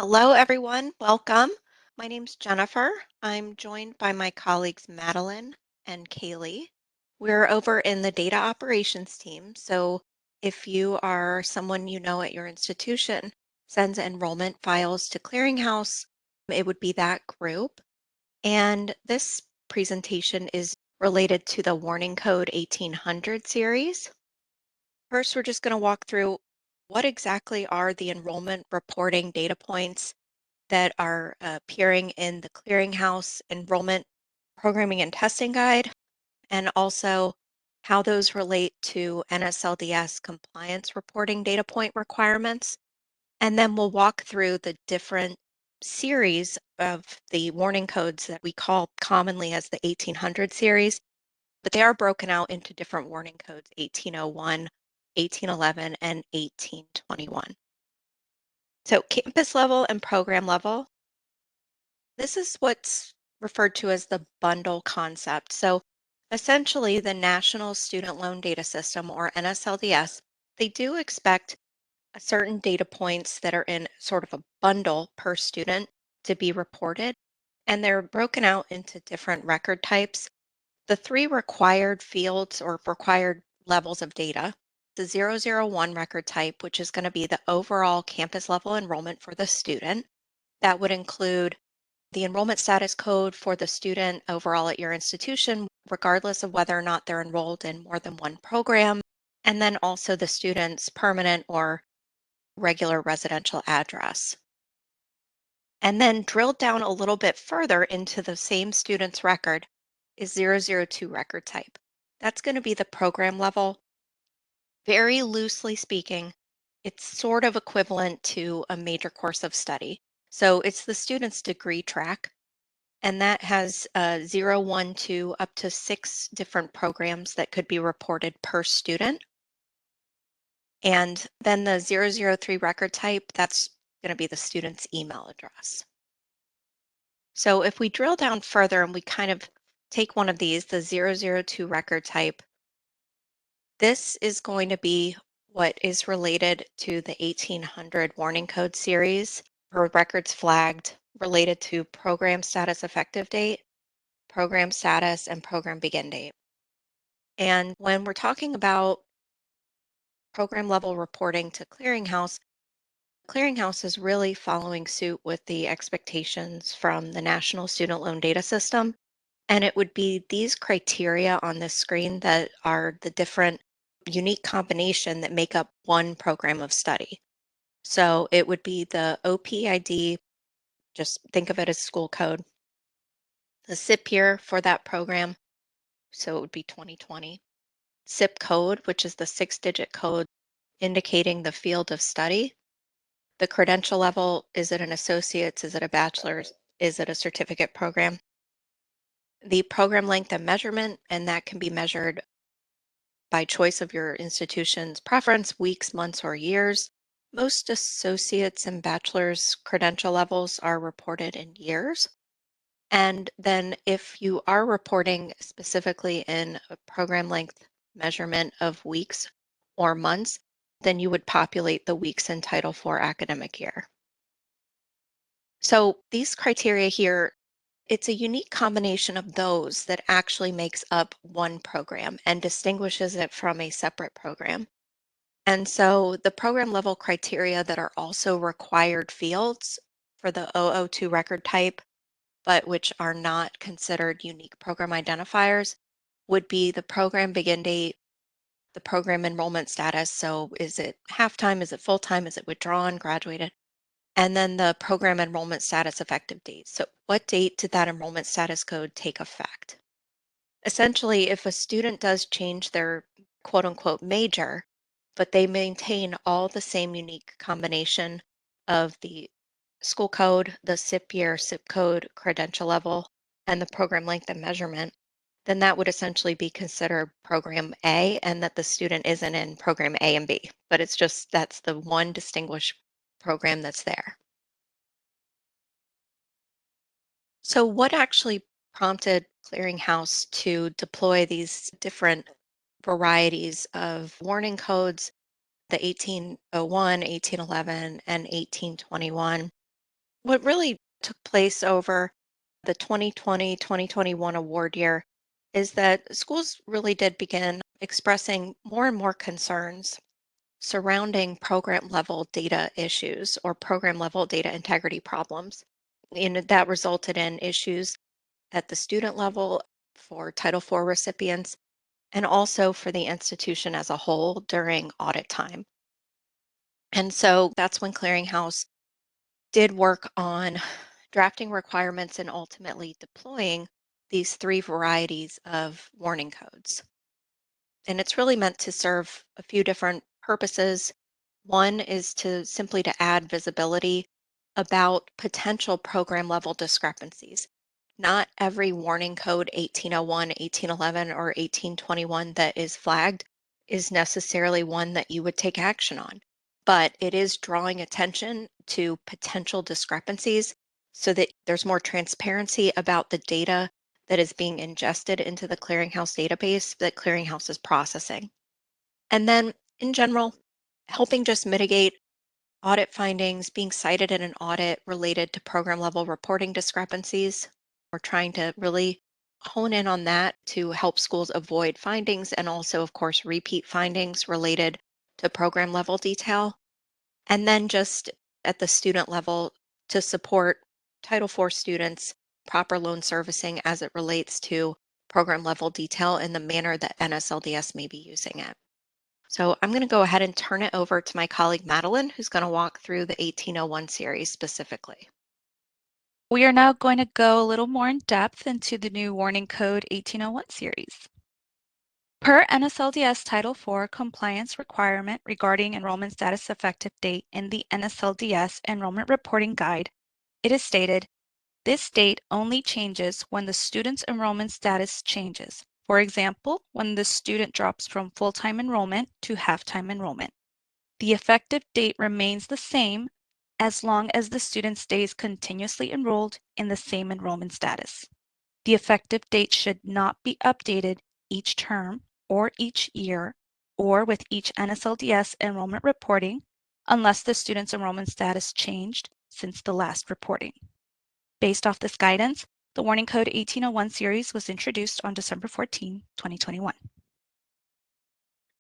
Hello, everyone. Welcome. My name's Jennifer. I'm joined by my colleagues Madeline and Kaylee. We're over in the data operations team. So if you are someone you know at your institution sends enrollment files to Clearinghouse, it would be that group. And this presentation is related to the Warning Code 1800 series. First, we're just going to walk through what exactly are the enrollment reporting data points that are appearing in the Clearinghouse Enrollment Programming and Testing Guide, and also how those relate to NSLDS compliance reporting data point requirements. And then we'll walk through the different series of the warning codes that we call commonly as the 1800 series, but they are broken out into different warning codes: 1801, 1811, and 1821. So campus level and program level, this is what's referred to as the bundle concept. So essentially, the National Student Loan Data System, or NSLDS, they do expect certain data points that are in sort of a bundle per student to be reported, and they're broken out into different record types. The three required fields or required levels of data: the 001 record type, which is going to be the overall campus level enrollment for the student. That would include the enrollment status code for the student overall at your institution, regardless of whether or not they're enrolled in more than one program, and then also the student's permanent or regular residential address. And then drilled down a little bit further into the same student's record is 002 record type. That's going to be the program level. Very loosely speaking, it's sort of equivalent to a major course of study. So it's the student's degree track, and that has 0, 1, 2, up to 6 different programs that could be reported per student. And then the 003 record type, that's going to be the student's email address. So if we drill down further and we kind of take one of these, the 002 record type, this is going to be what is related to the 1800 warning code series for records flagged related to program status effective date, program status, and program begin date. And when we're talking about program level reporting to Clearinghouse, Clearinghouse is really following suit with the expectations from the National Student Loan Data System. And it would be these criteria on this screen that are the different unique combination that make up one program of study. So it would be the OPID, just think of it as school code, the SIP year for that program, so it would be 2020. SIP code, which is the 6-digit code indicating the field of study. The credential level: is it an associate's? Is it a bachelor's? Is it a certificate program? The program length and measurement, and that can be measured by choice of your institution's preference: weeks, months, or years. Most associates and bachelor's credential levels are reported in years. And then if you are reporting specifically in a program length measurement of weeks or months, then you would populate the weeks in Title IV academic year. So these criteria here, it's a unique combination of those that actually makes up one program and distinguishes it from a separate program. And so the program level criteria that are also required fields for the 002 record type, but which are not considered unique program identifiers, would be the program begin date, the program enrollment status. So is it half-time? Is it full-time? Is it withdrawn, graduated? And then the program enrollment status effective date. So what date did that enrollment status code take effect? Essentially, if a student does change their quote unquote major, but they maintain all the same unique combination of the school code, the SIP year, SIP code, credential level, and the program length and measurement, then that would essentially be considered program A, and that the student isn't in program A and B, but it's just that's the one distinguished program that's there. So what actually prompted Clearinghouse to deploy these different varieties of warning codes, the 1801, 1811, and 1821? What really took place over the 2020-2021 award year is that schools really did begin expressing more and more concerns surrounding program level data issues or program level data integrity problems. And that resulted in issues at the student level for Title IV recipients and also for the institution as a whole during audit time. And so that's when Clearinghouse did work on drafting requirements and ultimately deploying these three varieties of warning codes. And it's really meant to serve a few different purposes. One is to simply to add visibility about potential program level discrepancies. Not every warning code 1801, 1811, or 1821 that is flagged is necessarily one that you would take action on, but it is drawing attention to potential discrepancies so that there's more transparency about the data that is being ingested into the Clearinghouse database that Clearinghouse is processing. And then, in general, helping just mitigate audit findings being cited in an audit related to program level reporting discrepancies. We're trying to really hone in on that to help schools avoid findings and also, of course, repeat findings related to program level detail. And then just at the student level to support Title IV students, proper loan servicing as it relates to program level detail in the manner that NSLDS may be using it. So I'm going to go ahead and turn it over to my colleague Madeline, who's going to walk through the 1801 series specifically. We are now going to go a little more in depth into the new Warning Code 1801 series. Per NSLDS Title IV compliance requirement regarding enrollment status effective date in the NSLDS Enrollment Reporting Guide, it is stated, this date only changes when the student's enrollment status changes. For example, when the student drops from full-time enrollment to half-time enrollment. The effective date remains the same as long as the student stays continuously enrolled in the same enrollment status. The effective date should not be updated each term or each year or with each NSLDS enrollment reporting unless the student's enrollment status changed since the last reporting. Based off this guidance, the Warning Code 1801 series was introduced on December 14, 2021.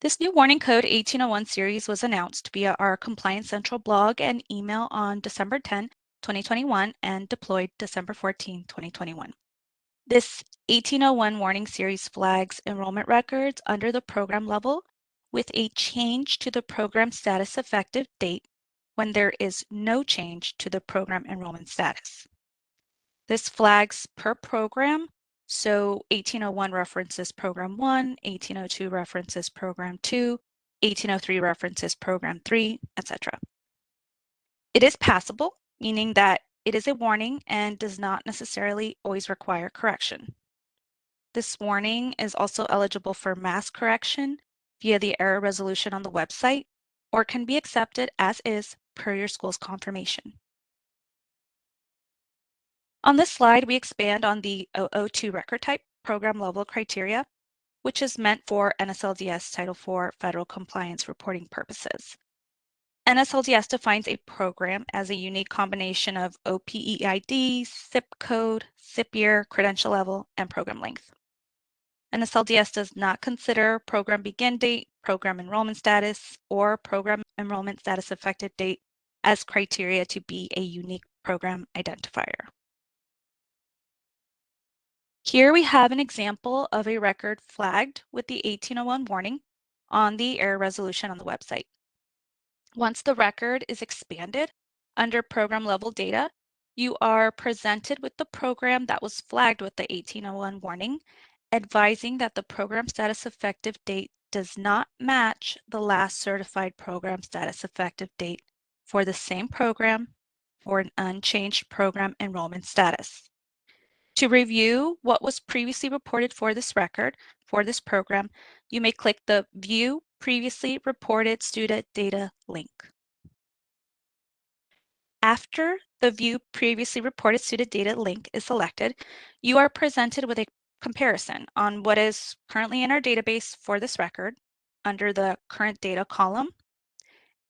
This new Warning Code 1801 series was announced via our Compliance Central blog and email on December 10, 2021 and deployed December 14, 2021. This 1801 warning series flags enrollment records under the program level with a change to the program status effective date when there is no change to the program enrollment status. This flags per program, so 1801 references program 1, 1802 references program 2, 1803 references program 3, etc. It is passable, meaning that it is a warning and does not necessarily always require correction. This warning is also eligible for mass correction via the error resolution on the website or can be accepted as is per your school's confirmation. On this slide, we expand on the 002 record type program level criteria, which is meant for NSLDS Title IV federal compliance reporting purposes. NSLDS defines a program as a unique combination of OPEID, zip code, zip year, credential level, and program length. NSLDS does not consider program begin date, program enrollment status, or program enrollment status effective date as criteria to be a unique program identifier. Here we have an example of a record flagged with the 1801 warning on the error resolution on the website. Once the record is expanded under program level data, you are presented with the program that was flagged with the 1801 warning, advising that the program status effective date does not match the last certified program status effective date for the same program for an unchanged program enrollment status. To review what was previously reported for this record, for this program, you may click the View Previously Reported Student Data link. After the View Previously Reported Student Data link is selected, you are presented with a comparison on what is currently in our database for this record under the Current Data column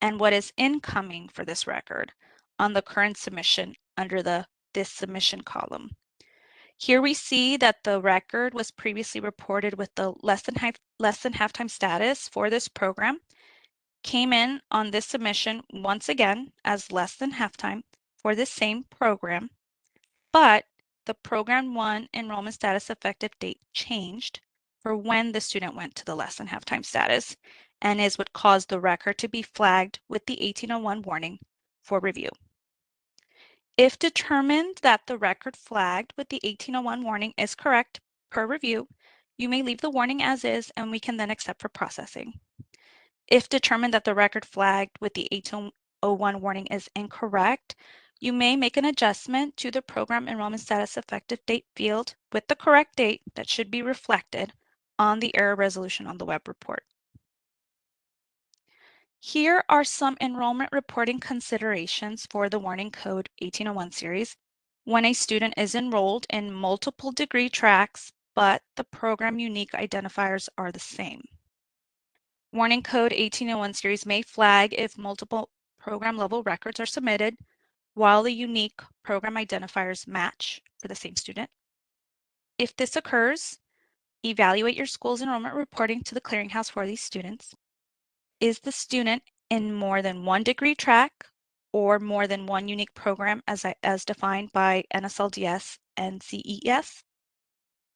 and what is incoming for this record on the Current Submission under the This Submission column. Here we see that the record was previously reported with the less than halftime status for this program, came in on this submission once again as less than halftime for this same program, but the Program 1 enrollment status effective date changed for when the student went to the less than halftime status and is what caused the record to be flagged with the 1801 warning for review. If determined that the record flagged with the 1801 warning is correct per review, you may leave the warning as is and we can then accept for processing. If determined that the record flagged with the 1801 warning is incorrect, you may make an adjustment to the program enrollment status effective date field with the correct date that should be reflected on the error resolution on the web report. Here are some enrollment reporting considerations for the Warning Code 1801 series when a student is enrolled in multiple degree tracks, but the program unique identifiers are the same. Warning Code 1801 series may flag if multiple program level records are submitted while the unique program identifiers match for the same student. If this occurs, evaluate your school's enrollment reporting to the Clearinghouse for these students. Is the student in more than one degree track or more than one unique program as defined by NSLDS and CES?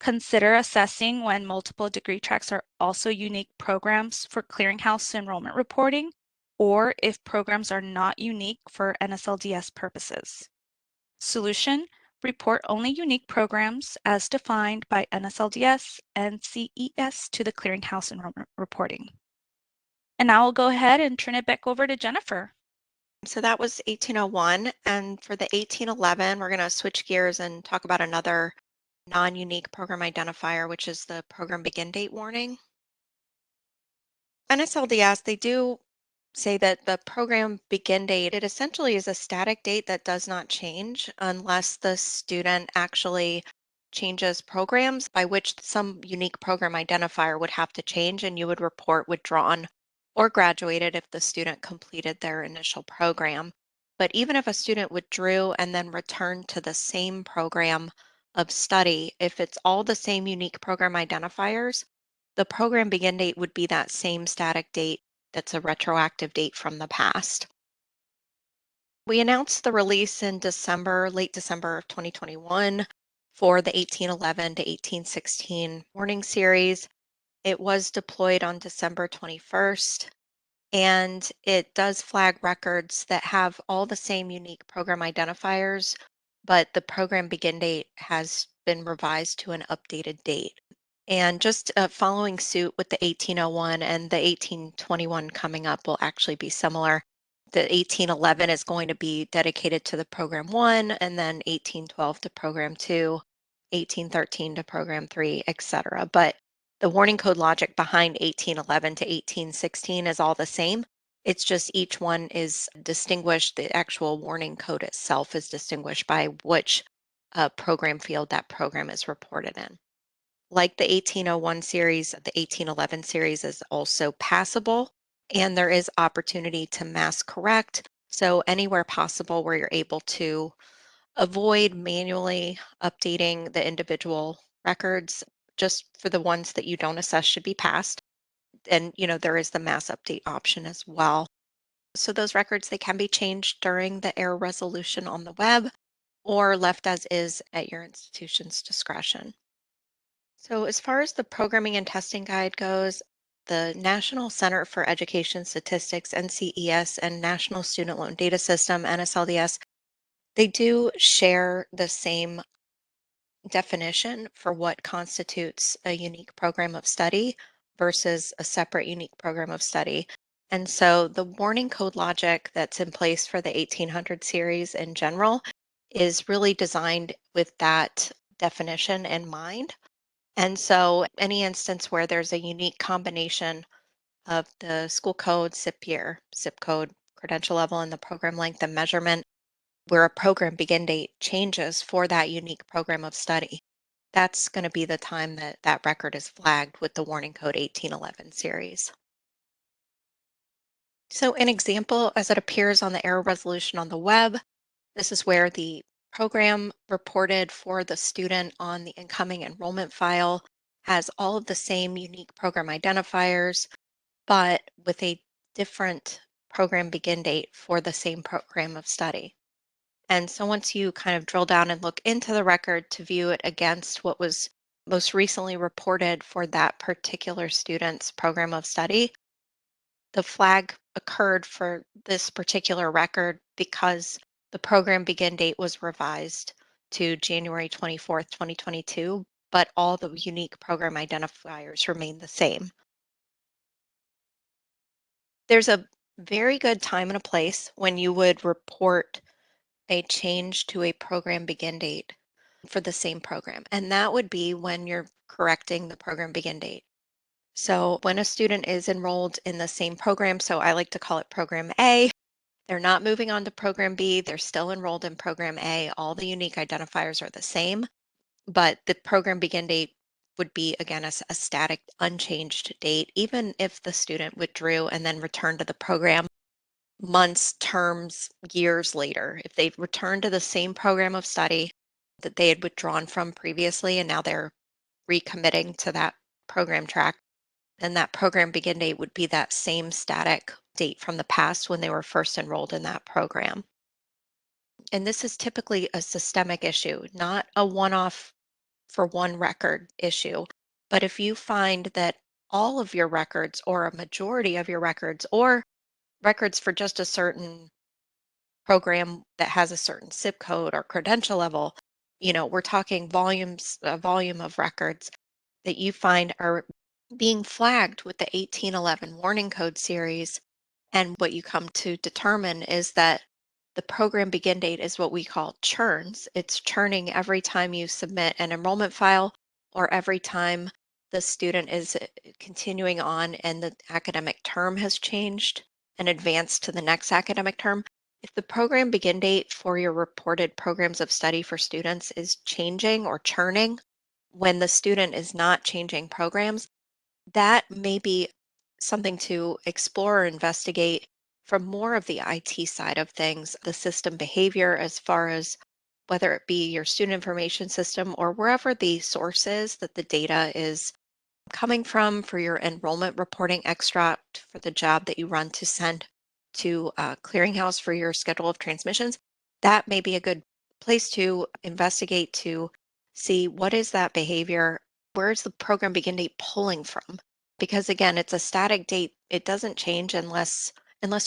Consider assessing when multiple degree tracks are also unique programs for Clearinghouse enrollment reporting, or if programs are not unique for NSLDS purposes. Solution: report only unique programs as defined by NSLDS and CES to the Clearinghouse enrollment reporting. And now I'll go ahead and turn it back over to Jennifer. So that was 1801. And for the 1811, we're going to switch gears and talk about another non-unique program identifier, which is the program begin date warning. NSLDS, they do say that the program begin date, it essentially is a static date that does not change unless the student actually changes programs, by which some unique program identifier would have to change and you would report withdrawn or graduated if the student completed their initial program. But even if a student withdrew and then returned to the same program of study, if it's all the same unique program identifiers, the program begin date would be that same static date that's a retroactive date from the past. We announced the release in December, late December of 2021 for the 1811 to 1816 warning series. It was deployed on December 21st, and it does flag records that have all the same unique program identifiers, but the program begin date has been revised to an updated date. And just following suit with the 1801 and the 1821 coming up will actually be similar. The 1811 is going to be dedicated to the program 1, and then 1812 to program 2, 1813 to program 3, etc. But the warning code logic behind 1811 to 1816 is all the same. It's just each one is distinguished. The actual warning code itself is distinguished by which program field that program is reported in. Like the 1801 series, the 1811 series is also passable, and there is opportunity to mass correct. So anywhere possible where you're able to avoid manually updating the individual records, just for the ones that you don't assess should be passed. And, there is the mass update option as well. So those records, they can be changed during the error resolution on the web or left as is at your institution's discretion. So, as far as the programming and testing guide goes, the National Center for Education Statistics, NCES, and National Student Loan Data System, NSLDS, they do share the same definition for what constitutes a unique program of study versus a separate unique program of study. And so the warning code logic that's in place for the 1800 series in general is really designed with that definition in mind. And so any instance where there's a unique combination of the school code, SIP year, zip code, credential level, and the program length and measurement, where a program begin date changes for that unique program of study, that's going to be the time that that record is flagged with the warning code 1811 series. So an example as it appears on the error resolution on the web, this is where the program reported for the student on the incoming enrollment file has all of the same unique program identifiers, but with a different program begin date for the same program of study. And so once you kind of drill down and look into the record to view it against what was most recently reported for that particular student's program of study, the flag occurred for this particular record because the program begin date was revised to January 24th, 2022, but all the unique program identifiers remain the same. There's a very good time and a place when you would report a change to a program begin date for the same program, and that would be when you're correcting the program begin date. So when a student is enrolled in the same program, so I like to call it program A, they're not moving on to program B, they're still enrolled in program A. All the unique identifiers are the same, but the program begin date would be again a static, unchanged date, even if the student withdrew and then returned to the program months, terms, years later. If they've returned to the same program of study that they had withdrawn from previously and now they're recommitting to that program track, then that program begin date would be that same static date from the past when they were first enrolled in that program. And this is typically a systemic issue, not a one off for one record issue. But if you find that all of your records, or a majority of your records, or records for just a certain program that has a certain zip code or credential level, we're talking volumes, a volume of records that you find are being flagged with the 1811 warning code series. And what you come to determine is that the program begin date is what we call churns. It's churning every time you submit an enrollment file or every time the student is continuing on and the academic term has changed and advanced to the next academic term. If the program begin date for your reported programs of study for students is changing or churning when the student is not changing programs, that may be something to explore or investigate from more of the IT side of things, the system behavior, as far as whether it be your student information system or wherever the source is that the data is coming from for your enrollment reporting extract for the job that you run to send to Clearinghouse for your schedule of transmissions. That may be a good place to investigate to see what is that behavior, where is the program begin date pulling from? Because again, it's a static date. It doesn't change unless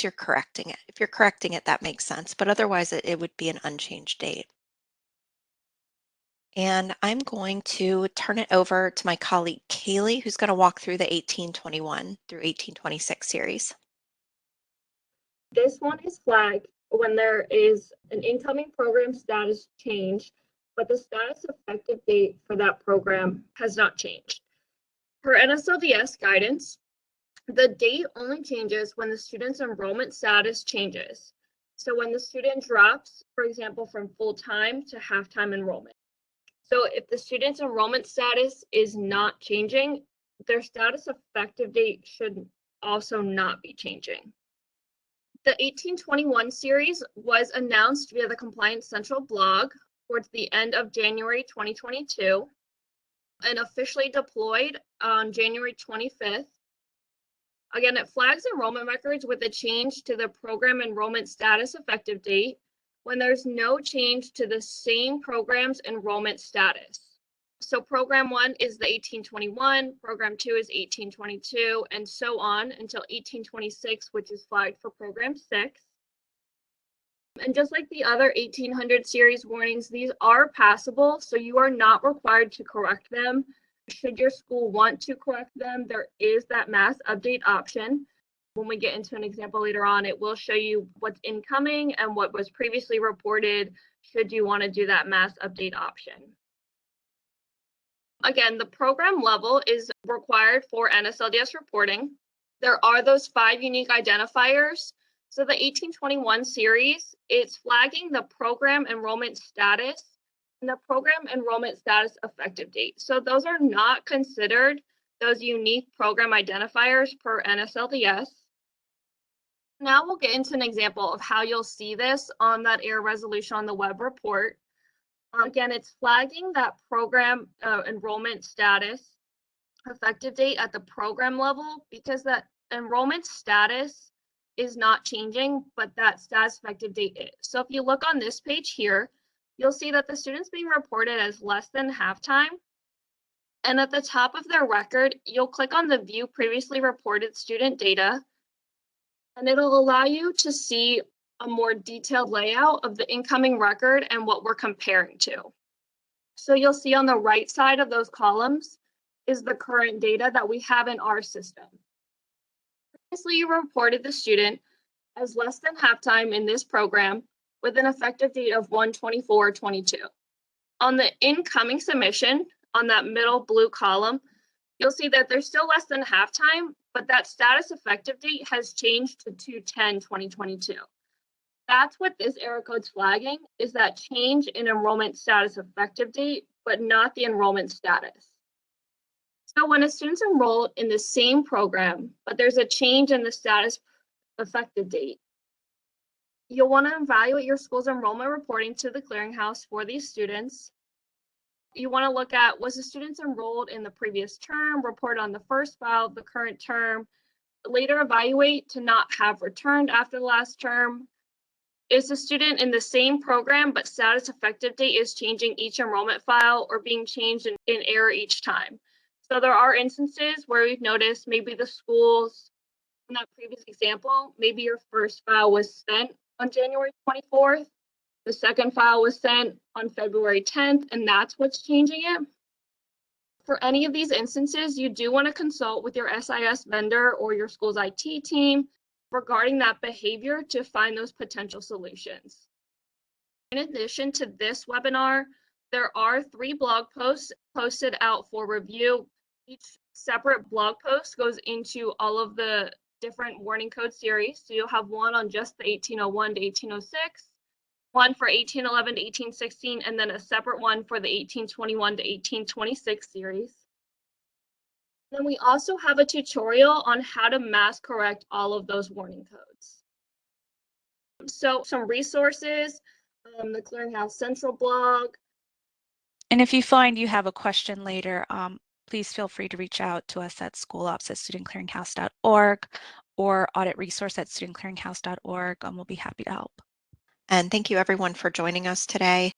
you're correcting it. If you're correcting it, that makes sense. But otherwise, it would be an unchanged date. And I'm going to turn it over to my colleague Kaylee, who's going to walk through the 1821 through 1826 series. This one is flagged when there is an incoming program status change, but the status effective date for that program has not changed. Per NSLDS guidance, the date only changes when the student's enrollment status changes. So when the student drops, for example, from full-time to half-time enrollment. So if the student's enrollment status is not changing, their status effective date should also not be changing. The 1821 series was announced via the Compliance Central blog towards the end of January 2022 and officially deployed on January 25th. Again, it flags enrollment records with a change to the program enrollment status effective date when there's no change to the same program's enrollment status. So program 1 is the 1821, program 2 is 1822, and so on until 1826, which is flagged for program 6. And just like the other 1800 series warnings, these are passable, so you are not required to correct them. Should your school want to correct them, there is that mass update option. When we get into an example later on, it will show you what's incoming and what was previously reported, should you want to do that mass update option. Again, the program level is required for NSLDS reporting. There are those 5 unique identifiers. So the 1821 series, it's flagging the program enrollment status and the program enrollment status effective date. So those are not considered those unique program identifiers per NSLDS. Now we'll get into an example of how you'll see this on that error resolution on the web report. Again, it's flagging that program enrollment status effective date at the program level because that enrollment status is not changing, but that status effective date is. So if you look on this page here, you'll see that the student's being reported as less than half-time. And at the top of their record, you'll click on the View Previously Reported Student Data, and it'll allow you to see a more detailed layout of the incoming record and what we're comparing to. So you'll see on the right side of those columns is the current data that we have in our system. Previously, you reported the student as less than half-time in this program with an effective date of 1/24/22. On the incoming submission, on that middle blue column, you'll see that there's still less than half-time, but that status effective date has changed to 2/10/2022. That's what this error code's flagging, is that change in enrollment status effective date, but not the enrollment status. So when a student's enrolled in the same program, but there's a change in the status effective date, you'll want to evaluate your school's enrollment reporting to the clearinghouse for these students. You want to look at, was the students enrolled in the previous term, report on the first file of the current term, later evaluate to not have returned after the last term. Is the student in the same program, but status effective date is changing each enrollment file or being changed in error each time? So there are instances where we've noticed maybe the schools, in that previous example, maybe your first file was sent on January 24th, the second file was sent on February 10th, and that's what's changing it. For any of these instances, you do want to consult with your SIS vendor or your school's IT team regarding that behavior to find those potential solutions. In addition to this webinar, there are 3 blog posts posted out for review. Each separate blog post goes into all of the different warning code series. So you'll have one on just the 1801 to 1806, one for 1811 to 1816, and then a separate one for the 1821 to 1826 series. Then we also have a tutorial on how to mass correct all of those warning codes. So some resources, the Clearinghouse Central blog. And if you find you have a question later, please feel free to reach out to us at schoolops@studentclearinghouse.org or auditresource@studentclearinghouse.org. We'll be happy to help. And thank you everyone for joining us today.